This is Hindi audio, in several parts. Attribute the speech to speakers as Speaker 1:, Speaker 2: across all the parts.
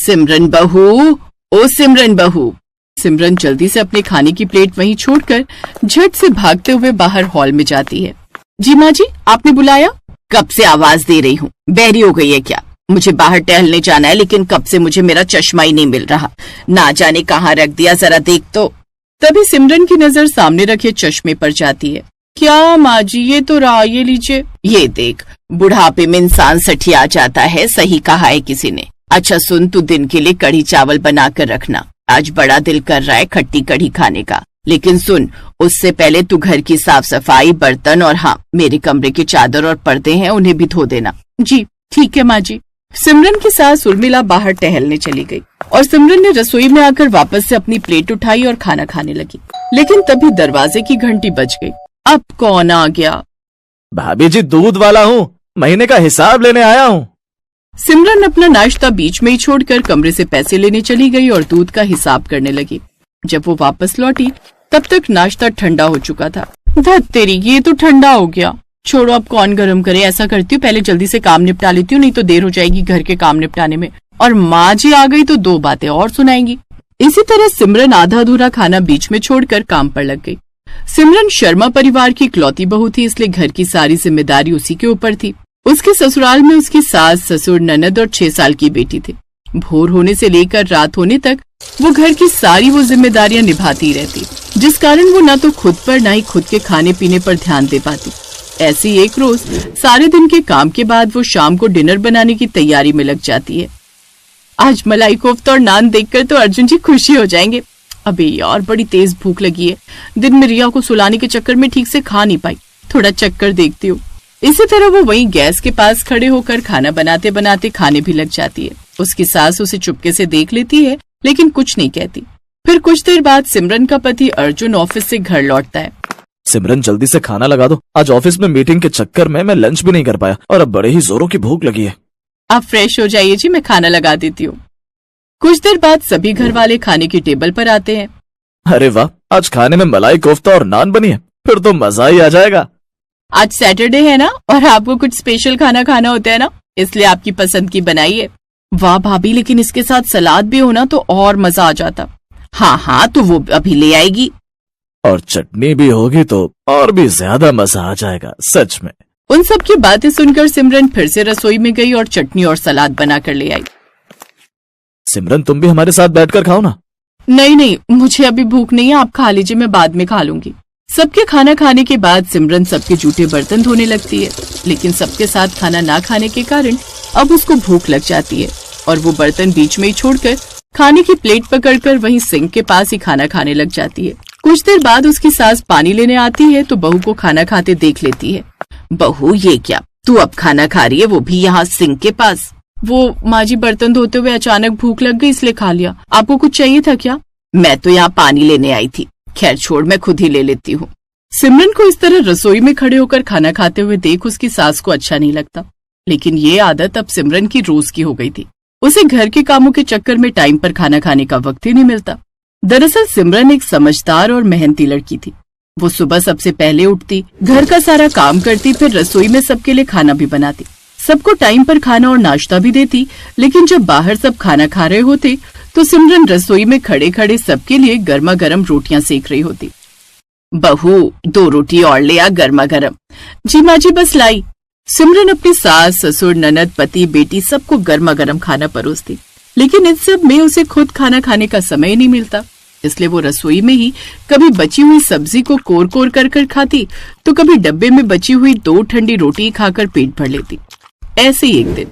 Speaker 1: सिमरन बहू, ओ सिमरन बहू। सिमरन जल्दी से अपने खाने की प्लेट वहीं छोड़कर झट से भागते हुए बाहर हॉल में जाती है। जी माँ जी, आपने बुलाया? कब से आवाज दे रही हूँ, बहरी हो गई है क्या? मुझे बाहर टहलने जाना है, लेकिन कब से मुझे मेरा चश्मा ही नहीं मिल रहा, ना जाने कहाँ रख दिया, जरा देख तो। तभी सिमरन की नजर सामने रखे चश्मे पर जाती है। क्या माँ जी, ये तो रहा, ये लीजिए। ये देख, बुढ़ापे में इंसान सठिया जाता है, सही कहा है किसी ने। अच्छा सुन, तू दिन के लिए कढ़ी चावल बना कर रखना, आज बड़ा दिल कर रहा है खट्टी कढ़ी खाने का। लेकिन सुन, उससे पहले तू घर की साफ सफाई, बर्तन और हाँ, मेरे कमरे के चादर और पर्दे हैं, उन्हें भी धो देना। जी ठीक है माँ जी। सिमरन की सास उर्मिला बाहर टहलने चली गई और सिमरन ने रसोई में आकर वापस से अपनी प्लेट उठाई और खाना खाने लगी। लेकिन तभी दरवाजे की घंटी बज गई। अब कौन आ गया?
Speaker 2: भाभी जी, दूध वाला हूँ, महीने का हिसाब लेने आया हूँ।
Speaker 1: सिमरन अपना नाश्ता बीच में ही छोड़कर कमरे से पैसे लेने चली गई और दूध का हिसाब करने लगी। जब वो वापस लौटी तब तक नाश्ता ठंडा हो चुका था। धत तेरी, ये तो ठंडा हो गया। छोड़ो, अब कौन गरम करे। ऐसा करती हूँ, पहले जल्दी से काम निपटा लेती हूँ, नहीं तो देर हो जाएगी घर के काम निपटाने में, और माँ जी आ गई तो दो बातें और सुनाएंगी। इसी तरह सिमरन आधा अधूरा खाना बीच में छोड़कर काम पर लग गई। सिमरन शर्मा परिवार की इकलौती बहू थी, इसलिए घर की सारी जिम्मेदारी उसी के ऊपर थी। उसके ससुराल में उसकी सास, ससुर, ननद और 6 साल की बेटी थी। भोर होने से लेकर रात होने तक वो घर की सारी वो जिम्मेदारियां निभाती रहती, जिस कारण वो न तो खुद पर न ही खुद के खाने पीने पर ध्यान दे पाती। ऐसी एक रोज सारे दिन के काम के बाद वो शाम को डिनर बनाने की तैयारी में लग जाती है। आज मलाई कोफ्ता और नान देखकर तो अर्जुन जी खुशी हो जाएंगे। अबे यार, बड़ी तेज भूख लगी है। दिन में रिया को सुलाने के चक्कर में ठीक से खा नहीं पाई, थोड़ा चक्कर देखती हूँ। इसी तरह वो वहीं गैस के पास खड़े होकर खाना बनाते बनाते खाने भी लग जाती है। उसकी सास उसे चुपके से देख लेती है, लेकिन कुछ नहीं कहती। फिर कुछ देर बाद सिमरन का पति अर्जुन ऑफिस से घर लौटता है।
Speaker 2: सिमरन, जल्दी से खाना लगा दो, आज ऑफिस में मीटिंग के चक्कर में मैं लंच भी नहीं कर पाया और अब बड़े ही जोरों की भूख लगी है।
Speaker 1: आप फ्रेश हो जाइए जी, मैं खाना लगा देती हूँ। कुछ देर बाद सभी घर वाले खाने की टेबल पर आते हैं।
Speaker 2: अरे वाह, आज खाने में मलाई कोफ्ता और नान बनी है, फिर तो मजा ही आ जाएगा।
Speaker 1: आज सैटरडे है ना, और आपको कुछ स्पेशल खाना खाना होता है ना, इसलिए आपकी पसंद की बनाई है। वाह भाभी, लेकिन इसके साथ सलाद भी होना तो और मजा आ जाता। हाँ हाँ, तो वो अभी ले आएगी।
Speaker 2: और चटनी भी होगी तो और भी ज्यादा मजा आ जाएगा, सच में।
Speaker 1: उन सब की बातें सुनकर सिमरन फिर से रसोई में गई और चटनी और सलाद बनाकर ले आई।
Speaker 2: सिमरन, तुम भी हमारे साथ बैठकर खाओ ना।
Speaker 1: नहीं नहीं, मुझे अभी भूख नहीं है, आप खा लीजिए, मैं बाद में खा लूंगी। सबके खाना खाने के बाद सिमरन सबके जूठे बर्तन धोने लगती है, लेकिन सबके साथ खाना ना खाने के कारण अब उसको भूख लग जाती है और वो बर्तन बीच में ही छोड़कर खाने की प्लेट पकड़कर वहीं सिंक के पास ही खाना खाने लग जाती है। कुछ देर बाद उसकी सास पानी लेने आती है तो बहू को खाना खाते देख लेती है। बहू, ये क्या, तू अब खाना खा रही है, वो भी यहाँ सिंक के पास? वो माँ जी, बर्तन धोते हुए अचानक भूख लग गई इसलिए खा लिया। आपको कुछ चाहिए था क्या? मैं तो यहाँ पानी लेने आई थी। खैर छोड़, मैं खुद ही ले लेती हूँ। सिमरन को इस तरह रसोई में खड़े होकर खाना खाते हुए देख उसकी सास को अच्छा नहीं लगता, लेकिन ये आदत अब सिमरन की रोज की हो गई थी। उसे घर के कामों के चक्कर में टाइम पर खाना खाने का वक्त ही नहीं मिलता। दरअसल सिमरन एक समझदार और मेहनती लड़की थी। वो सुबह सबसे पहले उठती, घर का सारा काम करती, फिर रसोई में सबके लिए खाना भी बनाती, सबको टाइम पर खाना और नाश्ता भी देती। लेकिन जब बाहर सब खाना खा रहे होते तो सिमरन रसोई में खड़े खड़े सबके लिए गर्मा गर्म रोटियां सेक रही होती। बहू, 2 रोटी और ले आ, गर्मा गर्म। जी माँ जी, बस लाई। सिमरन अपनी सास, ससुर, ननद, पति, बेटी सबको गर्मा गर्म खाना परोसती, लेकिन इस सब में उसे खुद खाना खाने का समय नहीं मिलता। इसलिए वो रसोई में ही कभी बची हुई सब्जी को कोर कोर कर खाती, तो कभी डब्बे में बची हुई 2 ठंडी रोटी खाकर पेट भर लेती। ऐसे ही एक दिन,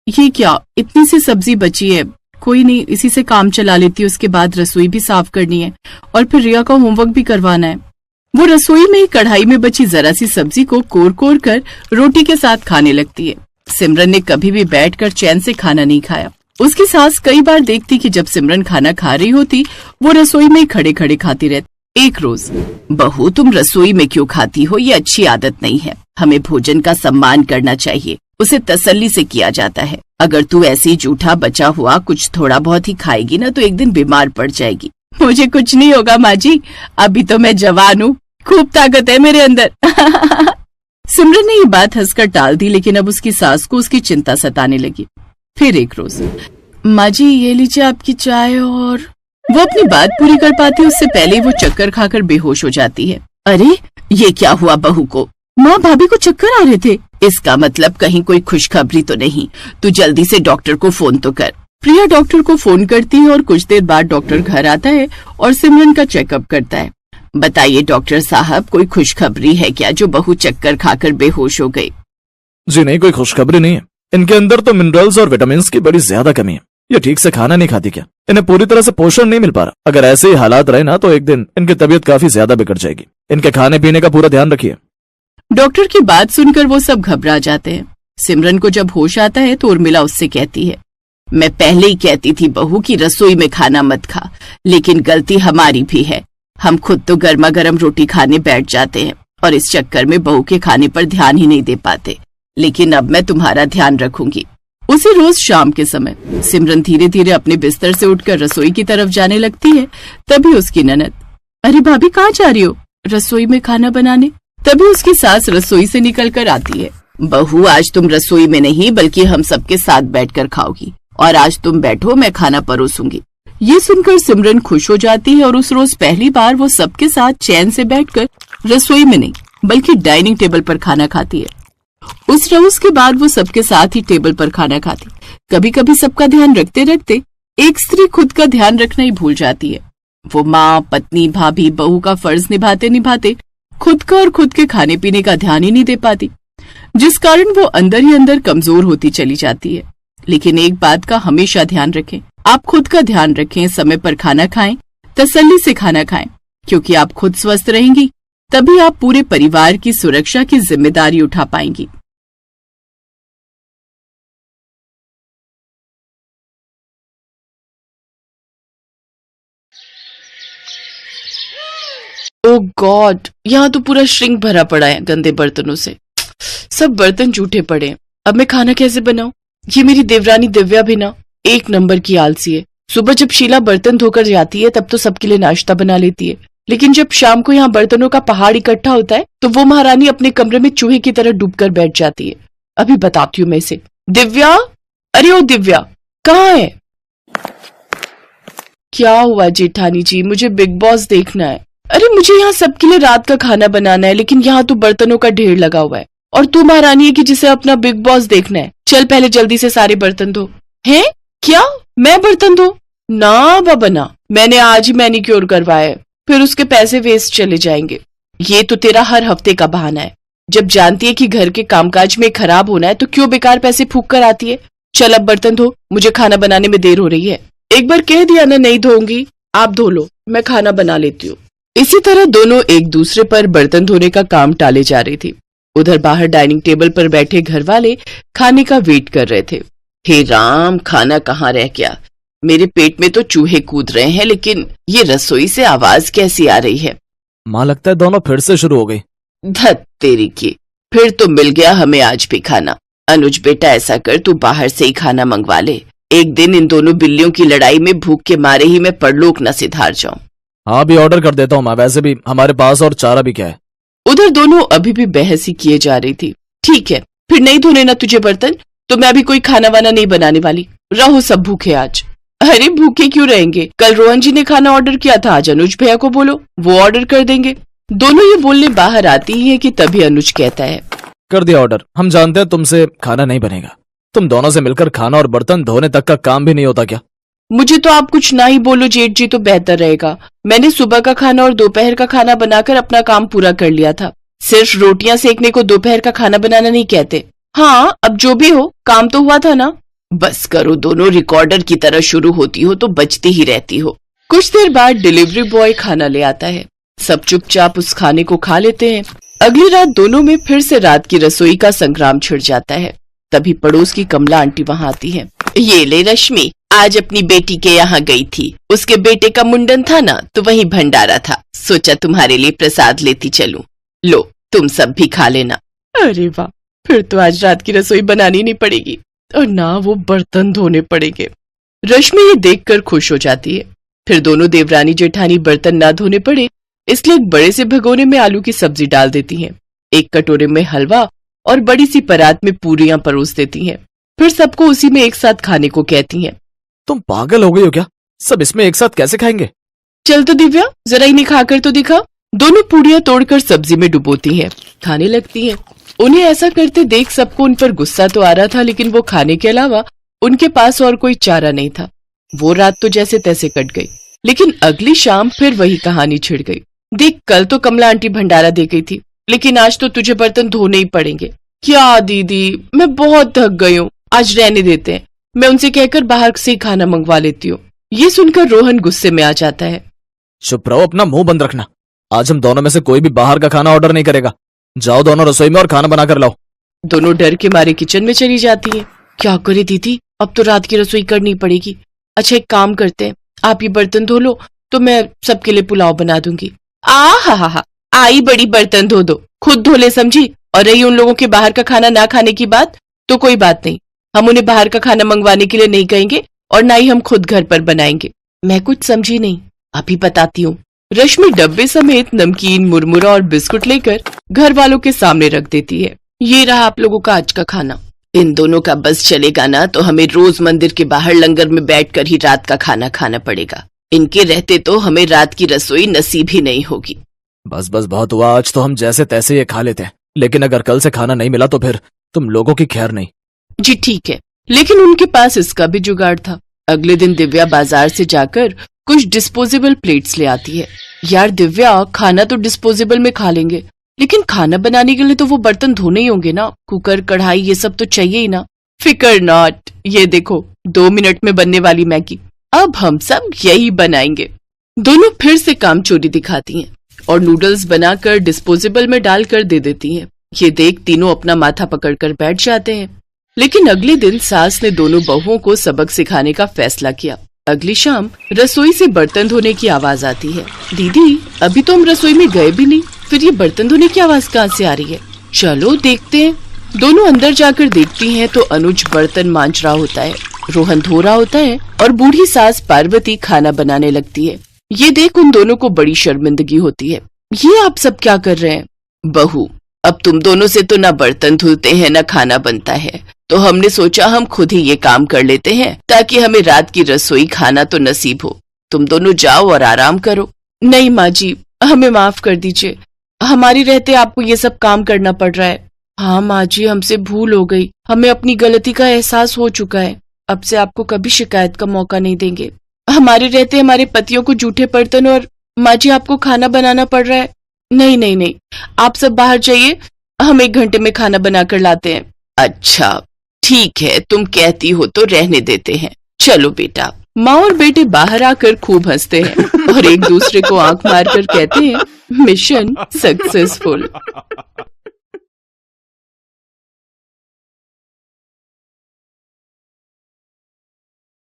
Speaker 1: ये क्या, इतनी सी सब्जी बची है, कोई नहीं, इसी से काम चला लेती। उसके बाद रसोई भी साफ करनी है और फिर रिया का होमवर्क भी करवाना है। वो रसोई में ही कढ़ाई में बची जरा सी सब्जी को कोर कोर कर रोटी के साथ खाने लगती है। सिमरन ने कभी भी बैठकर चैन से खाना नहीं खाया। उसकी सास कई बार देखती कि जब सिमरन खाना खा रही होती वो रसोई में ही खड़े खड़े खाती रहती। एक रोज, बहू, तुम रसोई में क्यों खाती हो? ये अच्छी आदत नहीं है। हमें भोजन का सम्मान करना चाहिए, उसे तसल्ली से किया जाता है। अगर तू ऐसे ही जूठा बचा हुआ कुछ थोड़ा बहुत ही खाएगी ना तो एक दिन बीमार पड़ जाएगी। मुझे कुछ नहीं होगा माँ जी, अभी तो मैं जवान हूँ, खूब ताकत है मेरे अंदर। सिमरन ने ये बात हंसकर टाल दी, लेकिन अब उसकी सास को उसकी चिंता सताने लगी। फिर एक रोज, माँ जी ये लीजिए आपकी चाय। और वो अपनी बात पूरी कर पाती उससे पहले ही वो चक्कर खाकर बेहोश हो जाती है। अरे ये क्या हुआ बहू को? माँ भाभी को चक्कर आ रहे थे। इसका मतलब कहीं कोई खुशखबरी तो नहीं। तू जल्दी से डॉक्टर को फोन तो कर। प्रिया डॉक्टर को फोन करती है और कुछ देर बाद डॉक्टर घर आता है और सिमरन का चेकअप करता है। बताइए डॉक्टर साहब, कोई खुशखबरी है क्या जो बहू चक्कर खाकर बेहोश हो गई?
Speaker 2: जी नहीं, कोई खुशखबरी नहीं है। इनके अंदर तो मिनरल्स और विटामिन की बड़ी ज्यादा कमी है। ये ठीक से खाना नहीं खाती क्या? इन्हें पूरी तरह से पोषण नहीं मिल पा रहा। अगर ऐसे ही हालात रहे ना तो एक दिन इनकी तबीयत काफी ज्यादा बिगड़ जाएगी। इनके खाने पीने का पूरा ध्यान रखिए।
Speaker 1: डॉक्टर की बात सुनकर वो सब घबरा जाते हैं। सिमरन को जब होश आता है तो उर्मिला उससे कहती है, मैं पहले ही कहती थी बहू की रसोई में खाना मत खा, लेकिन गलती हमारी भी है। हम खुद तो गर्मा गर्म रोटी खाने बैठ जाते हैं और इस चक्कर में बहू के खाने पर ध्यान ही नहीं दे पाते। लेकिन अब मैं तुम्हारा ध्यान रखूंगी। उसी रोज शाम के समय सिमरन धीरे धीरे अपने बिस्तर से उठकर रसोई की तरफ जाने लगती है। तभी उसकी ननद, अरे भाभी कहाँ जा रही हो? रसोई में खाना बनाने। तभी उसकी सास रसोई से निकल कर आती है। बहू आज तुम रसोई में नहीं बल्कि हम सबके साथ बैठकर खाओगी, और आज तुम बैठो, मैं खाना परोसूंगी। ये सुनकर सिमरन खुश हो जाती है और उस रोज पहली बार वो सबके साथ चैन से बैठकर रसोई में नहीं बल्कि डाइनिंग टेबल पर खाना खाती है। उस रोज के बाद वो सबके साथ ही टेबल पर खाना खाती। कभी कभी सबका ध्यान रखते रखते एक स्त्री खुद का ध्यान रखना ही भूल जाती है। वो माँ, पत्नी, भाभी, बहू का फर्ज निभाते निभाते खुद का और खुद के खाने पीने का ध्यान ही नहीं दे पाती, जिस कारण वो अंदर ही अंदर कमजोर होती चली जाती है। लेकिन एक बात का हमेशा ध्यान रखें, आप खुद का ध्यान रखें, समय पर खाना खाएं, तसल्ली से खाना खाएं, क्योंकि आप खुद स्वस्थ रहेंगी तभी आप पूरे परिवार की सुरक्षा की जिम्मेदारी उठा पाएंगी। ओह गॉड, यहाँ तो पूरा श्रिंक भरा पड़ा है गंदे बर्तनों से। सब बर्तन जूठे पड़े हैं। अब मैं खाना कैसे बनाऊं? ये मेरी देवरानी दिव्या भी ना एक नंबर की आलसी है। सुबह जब शीला बर्तन धोकर जाती है तब तो सबके लिए नाश्ता बना लेती है, लेकिन जब शाम को यहाँ बर्तनों का पहाड़ इकट्ठा होता है तो वो महारानी अपने कमरे में चूहे की तरह डूबकर बैठ जाती है। अभी बताती हूँ मैं इसे। दिव्या, अरे ओ दिव्या, कहाँ है? क्या हुआ जेठानी जी? मुझे बिग बॉस देखना है। अरे मुझे यहाँ सबके लिए रात का खाना बनाना है, लेकिन यहाँ तो बर्तनों का ढेर लगा हुआ है और तू महारानी है कि जिसे अपना बिग बॉस देखना है। चल पहले जल्दी से सारे बर्तन धो। हैं? क्या मैं बर्तन धो? ना बाबा ना, मैंने आज ही मैनिक्योर करवाया है, फिर उसके पैसे वेस्ट चले जाएंगे। ये तो तेरा हर हफ्ते का बहाना है। जब जानती है कि घर के कामकाज में खराब होना है तो क्यों बेकार पैसे फूक कर आती है। चल अब बर्तन धो, मुझे खाना बनाने में देर हो रही है। एक बार कह दिया ना नहीं धोऊंगी, आप धो लो, मैं खाना बना लेती हूँ। इसी तरह दोनों एक दूसरे पर बर्तन धोने का काम टाले जा रही थी। उधर बाहर डाइनिंग टेबल पर बैठे घर वाले खाने का वेट कर रहे थे। हे राम, खाना कहाँ रह गया? मेरे पेट में तो चूहे कूद रहे हैं, लेकिन ये रसोई से आवाज कैसी आ रही है?
Speaker 2: माँ लगता है दोनों फिर से शुरू हो गई।
Speaker 1: धत तेरी की, फिर तो मिल गया हमें आज भी खाना। अनुज बेटा ऐसा कर, तू बाहर से ही खाना मंगवा ले। एक दिन इन दोनों बिल्लियों की लड़ाई में भूख के मारे ही मैं परलोक न सिधार जाऊं।
Speaker 2: हाँ भी ऑर्डर कर देता हूँ माँ, वैसे भी हमारे पास और चारा भी क्या है।
Speaker 1: उधर दोनों अभी भी बहस ही किए जा रही थी। ठीक है, फिर नहीं धोने ना तुझे बर्तन, तो मैं अभी कोई खाना वाना नहीं बनाने वाली। रहो सब भूखे आज। अरे भूखे क्यों रहेंगे? कल रोहन जी ने खाना ऑर्डर किया था, आज अनुज भैया को बोलो, वो ऑर्डर कर देंगे। दोनों ये बोलने बाहर आती ही है कि तभी अनुज कहता है,
Speaker 2: कर दिया ऑर्डर। हम जानते हैं तुमसे खाना नहीं बनेगा। तुम दोनों से मिलकर खाना और बर्तन धोने तक का काम भी नहीं होता क्या?
Speaker 1: मुझे तो आप कुछ ना ही बोलो जेठ जी तो बेहतर रहेगा। मैंने सुबह का खाना और दोपहर का खाना बनाकर अपना काम पूरा कर लिया था। सिर्फ रोटियां सेकने को दोपहर का खाना बनाना नहीं कहते। हाँ, अब जो भी हो, काम तो हुआ था ना। बस करो, दोनों रिकॉर्डर की तरह शुरू होती हो तो बचती ही रहती हो। कुछ देर बाद डिलीवरी बॉय खाना ले आता है। सब चुपचाप उस खाने को खा लेते हैं। अगली रात दोनों में फिर से रात की रसोई का संग्राम छिड़ जाता है। तभी पड़ोस की कमला आंटी वहाँ आती है। ये ले रश्मि, आज अपनी बेटी के यहाँ गई थी। उसके बेटे का मुंडन था ना, तो वहीं भंडारा था, सोचा तुम्हारे लिए प्रसाद लेती चलूं। लो, तुम सब भी खा लेना। अरे वाह, फिर तो आज रात की रसोई बनानी नहीं पड़ेगी और ना वो बर्तन धोने पड़ेंगे। रश्मि ये देखकर खुश हो जाती है। फिर दोनों देवरानी जेठानी बर्तन ना धोने पड़े इसलिए एक बड़े से भगोने में आलू की सब्जी डाल देती हैं। एक कटोरे में हलवा और बड़ी सी परात में पूरियां परोस देती हैं। फिर सबको उसी में एक साथ खाने को कहती हैं।
Speaker 2: तुम पागल हो गई हो क्या? सब इसमें एक साथ कैसे खाएंगे?
Speaker 1: चल तो दिव्या, जरा इन्हें खाकर तो दिखा। दोनों पूड़ियां तोड़कर सब्जी में डुबोती हैं, खाने लगती हैं। उन्हें ऐसा करते देख सबको उन पर गुस्सा तो आ रहा था, लेकिन वो खाने के अलावा उनके पास और कोई चारा नहीं था। वो रात तो जैसे तैसे कट गई, लेकिन अगली शाम फिर वही कहानी छिड़ गई। देख, कल तो कमला आंटी भंडारा दे गई थी, लेकिन आज तो तुझे बर्तन धोने ही पड़ेंगे। क्या दीदी, मैं बहुत थक गई हूँ, आज रहने देते हैं। मैं उनसे कहकर बाहर से ही खाना मंगवा लेती हूँ। ये सुनकर रोहन गुस्से में आ जाता है।
Speaker 2: चुप रहो, अपना मुंह बंद रखना। आज हम दोनों में से कोई भी बाहर का खाना ऑर्डर नहीं करेगा। जाओ दोनों रसोई में और खाना बना कर लाओ।
Speaker 1: दोनों डर के मारे किचन में चली जाती है। क्या करे दीदी, अब तो रात की रसोई करनी पड़ेगी। अच्छा, एक काम करते हैं, आप ये बर्तन धो लो तो मैं सबके लिए पुलाव बना दूंगी। हा, आई बड़ी बर्तन धो दो, खुद धो ले समझी। और रही उन लोगों के बाहर का खाना ना खाने की बात, तो कोई बात नहीं, हम उन्हें बाहर का खाना मंगवाने के लिए नहीं कहेंगे और ना ही हम खुद घर पर बनाएंगे। मैं कुछ समझी नहीं, अभी बताती हूँ। रश्मि डब्बे समेत नमकीन, मुरमुरा और बिस्कुट लेकर घर वालों के सामने रख देती है। ये रहा आप लोगों का आज का खाना। इन दोनों का बस चलेगा ना तो हमें रोज मंदिर के बाहर लंगर में बैठकर ही रात का खाना खाना पड़ेगा। इनके रहते तो हमें रात की रसोई नसीब ही नहीं होगी।
Speaker 2: बस बस बहुत हुआ, आज तो हम जैसे तैसे ये खा लेते हैं, लेकिन अगर कल से खाना नहीं मिला तो फिर तुम लोगों की खैर नहीं।
Speaker 1: जी ठीक है, लेकिन उनके पास इसका भी जुगाड़ था। अगले दिन दिव्या बाजार से जाकर कुछ डिस्पोजेबल प्लेट्स ले आती है। यार दिव्या, खाना तो डिस्पोजेबल में खा लेंगे, लेकिन खाना बनाने के लिए तो वो बर्तन धोने ही होंगे ना। कुकर, कढ़ाई, ये सब तो चाहिए ही ना। फिकर नॉट, ये देखो 2 मिनट में बनने वाली मैगी, अब हम सब यही बनाएंगे। दोनों फिर से काम चोरी दिखाती हैं और नूडल्स बनाकर डिस्पोजेबल में डालकर दे देती हैं। ये देख तीनों अपना माथा पकड़कर बैठ जाते हैं। लेकिन अगले दिन सास ने दोनों बहुओं को सबक सिखाने का फैसला किया। अगली शाम रसोई से बर्तन धोने की आवाज आती है। दीदी, अभी तो हम रसोई में गए भी नहीं, फिर ये बर्तन धोने की आवाज कहाँ से आ रही है? चलो देखते हैं। दोनों अंदर जाकर देखती हैं तो अनुज बर्तन मांज रहा होता है, रोहन धो रहा होता है और बूढ़ी सास पार्वती खाना बनाने लगती है। ये देख उन दोनों को बड़ी शर्मिंदगी होती है। ये आप सब क्या कर रहे हैं? बहू, अब तुम दोनों से तो ना बर्तन धुलते हैं ना खाना बनता है, तो हमने सोचा हम खुद ही ये काम कर लेते हैं ताकि हमें रात की रसोई खाना तो नसीब हो। तुम दोनों जाओ और आराम करो। नहीं माँ जी, हमें माफ कर दीजिए, हमारी रहते आपको ये सब काम करना पड़ रहा है। हाँ माँ जी, हमसे भूल हो गई, हमें अपनी गलती का एहसास हो चुका है। अब से आपको कभी शिकायत का मौका नहीं देंगे। हमारे रहते हमारे पतियों को जूठे बर्तन और माँ जी आपको खाना बनाना पड़ रहा है। नहीं नहीं नहीं, आप सब बाहर जाइए, हम 1 घंटे में खाना बनाकर लाते हैं। अच्छा ठीक है, तुम कहती हो तो रहने देते हैं, चलो बेटा। माँ और बेटे बाहर आकर खूब हंसते हैं और एक दूसरे को आंख मारकर कहते हैं, मिशन सक्सेसफुल।